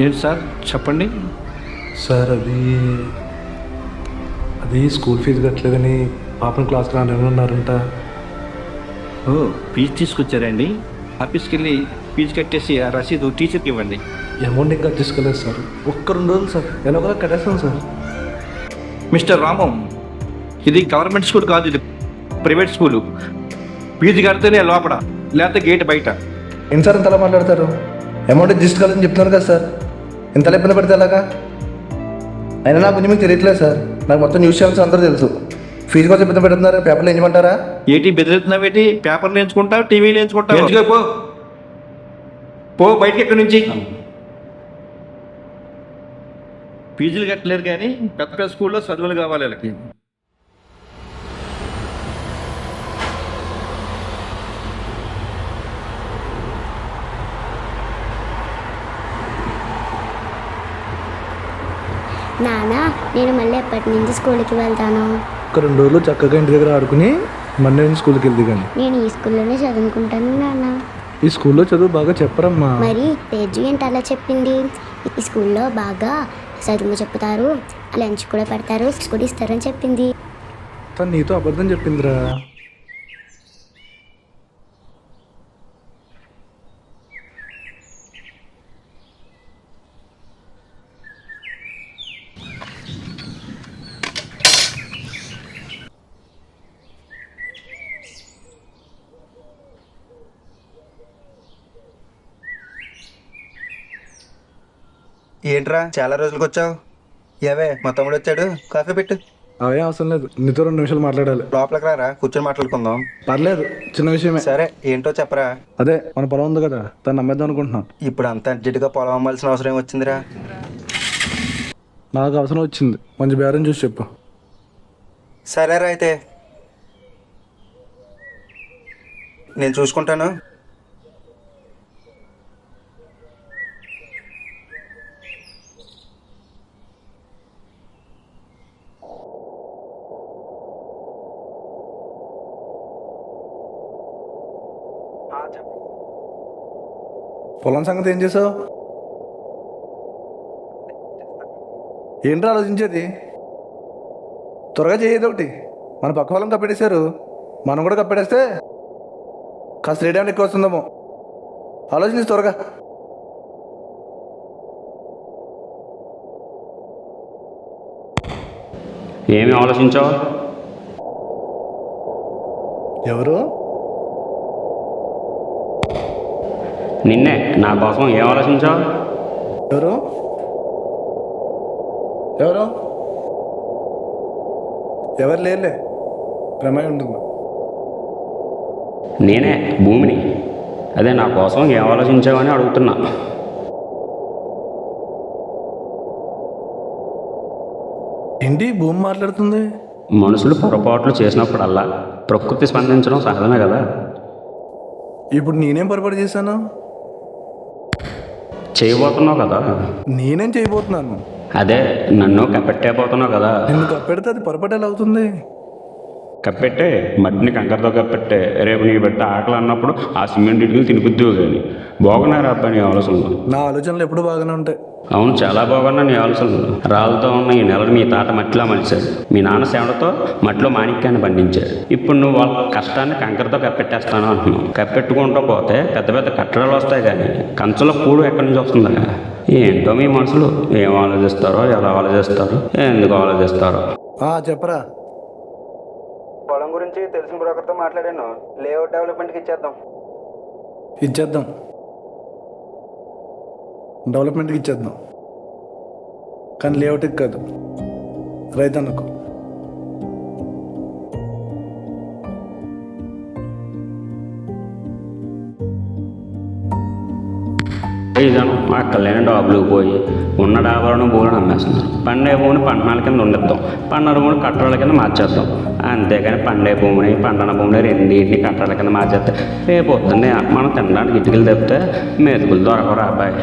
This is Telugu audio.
ఏంటి సార్ చెప్పండి. సార్ అది స్కూల్ ఫీజు కట్టలేదని పాపం క్లాస్కి రానివ్వన్నారంట. ఓ ఫీజు తీసుకొచ్చారండి. ఆఫీస్కి వెళ్ళి ఫీజు కట్టేసి ఆ రసీదు టీచర్కి ఇవ్వండి. అమౌంట్ ఇంకా తీసుకోలేదు సార్. ఒక్క 2 రోజులు సార్, నేను ఒకలా కట్టేస్తాను సార్. మిస్టర్ రామం, ఇది గవర్నమెంట్ స్కూల్ కాదు, ఇది ప్రైవేట్ స్కూలు. ఫీజు కడితేనే లోపల, లేకపోతే గేట్ బయట. ఏంటి సార్ ఇంతలా మాట్లాడతారు? అమౌంట్ తీసుకోవాలని చెప్తున్నారు కదా సార్, ఇంతలా ఇబ్బంది పడితే ఎలాగా? అయినా నా గురించి మీకు తెలియట్లేదు సార్. నాకు మొత్తం న్యూస్ ఛానల్స్ అందరూ తెలుసు. ఫీజు కోసం ఇబ్బంది పెడుతున్నారు, పేపర్లు ఎంచమంటారా? ఏంటి బెదిరిస్తున్నావు? ఏంటి పేపర్లు ఎంచుకుంటావు, టీవీలు ఎంచుకుంటావు? పో పో బయటకి ఎక్కడి నుంచి. ఫీజులు కట్టలేరు కానీ పెద్ద పెద్ద స్కూల్లో చదువులు కావాలి వాళ్ళకి. నానా, నేను మళ్ళీ ఎప్పటి నుంచి స్కూల్కి వెళ్తాను? ఒక 2 రోజులు చక్కగా ఇంటి దగ్గర ఆడుకుని మళ్ళీ స్కూల్కి వెళ్తే కానీ. నేను ఈ స్కూల్లోనే చదువుకుంటాను నాన్న. ఈ స్కూల్లో చదువు బాగా చెప్పరమ్మా. మరి తేజు ఏంటి అలా చెప్పింది? ఈ స్కూల్లో బాగా చదువు చెప్తారు, లంచ్ కూడా పెడతారు, కూడా ఇస్తారని చెప్పింది. తను నీతో అబద్ధం చెప్పిందిరా. ఏంట్రా చాలా రోజులకు వచ్చావు? ఏవే మా తమ్ముడు వచ్చాడు, కాఫీ పెట్టు. అవే అవసరం లేదు, నీతో 2 నిమిషాలు మాట్లాడాలి. లోపలికి రారా, కూర్చొని మాట్లాడుకుందాం. పర్లేదు, చిన్న విషయమే. సరే ఏంటో చెప్పరా. అదే మన పొలం ఉంది కదా, తను నమ్మేద్దాం అనుకుంటున్నాం. ఇప్పుడు అంత అర్జెంటుగా పొలం అమ్మాల్సిన అవసరం వచ్చిందిరా? నాకు అవసరం వచ్చింది, మంచి బేరం చూసి చెప్పు. సరేరా అయితే నేను చూసుకుంటాను. పొలం సంగతి ఏం చేసావు? ఏంట్రా ఆలోచించేది? త్వరగా చేయదు ఒకటి. మన పక్క పొలం కప్పెట్టేశారు, మనం కూడా కప్పెట్టేస్తే కాస్త రేట్ ఏమైనా ఎక్కువ వస్తుందేమో. ఆలోచించి త్వరగా. ఏమి ఆలోచించావు? ఎవరు? నిన్నే. నా కోసం ఏం ఆలోచించావు? ఎవరు ఎవరు ఎవరు లేలే, ప్రమేయం ఉంటుంది. నేనే, భూమిని. అదే నా కోసం ఏం ఆలోచించావని అడుగుతున్నా. ఏంటి భూమి మాట్లాడుతుంది? మనుషులు పొరపాట్లు చేసినప్పుడల్లా ప్రకృతి స్పందించడం సహజమే కదా. ఇప్పుడు నేనేం పొరపాటు చేశాను? చేయబోతున్నావు కదా. నేనేం చేయబోతున్నాను? అదే నన్ను కప్పెట్టేపోతున్నావు కదా. నిన్ను కప్పెడితే అది పొరపాటు ఎలా అవుతుంది? కప్పెట్టే, మట్టిని కంకరతో కప్పెట్టే. రేపు నీ బిడ్డ ఆకలి అన్నప్పుడు ఆ సిమెంట్ ఇటుకలు తినిపిద్దువు కానీ. బాగున్నారా అబ్బాయి నీ ఆలోచనలు? నా ఆలోచనలు ఎప్పుడు బాగానే ఉంటాయి. అవును, చాలా బాగున్నా నీ ఆలోచనలు. రాళ్ళతో ఉన్న ఈ నెలను మీ తాత మట్టిలా మలిచాడు. మీ నాన్న సేవలతో మట్టిలో మాణిక్యాన్ని పండించాడు. ఇప్పుడు నువ్వు వాళ్ళ కష్టాన్ని కంకరతో కప్పెట్టేస్తాను అంటున్నావు. కప్పెట్టుకుంటూ పోతే పెద్ద పెద్ద కట్టడాలు వస్తాయి కానీ కంచెలో కూడు ఎక్కడి నుంచి వస్తుందా? ఏంటో మీ మనుషులు ఏం ఆలోచిస్తారో, ఎలా ఆలోచిస్తారో, ఎందుకు ఆలోచిస్తారో. చెప్పరా. పొలం గురించి తెలిసిన బ్రోకర్తో మాట్లాడాను. లేఅవుట్ డెవలప్మెంట్కి ఇచ్చేద్దాం. డెవలప్మెంట్కి ఇచ్చేద్దాం, కానీ లేఅవుట్కి కాదు, రైతన్నకు. ఇదను అక్కలేని డాబులు పోయి ఉన్న డాబాలను భూములను అమ్మేస్తున్నారు. పండే భూమిని పంటనాల కింద ఉండిద్దాం, పండన భూమిని కట్టడాల కింద మార్చేద్దాం. అంతేగాని పండే భూమిని పండన భూమిని రెండింటిని కట్టడాల కింద మార్చేస్తే రేపు వద్దండి మనం తినడానికి ఇటుకలు తప్పితే మెతుకులు దొరకరా అబ్బాయి.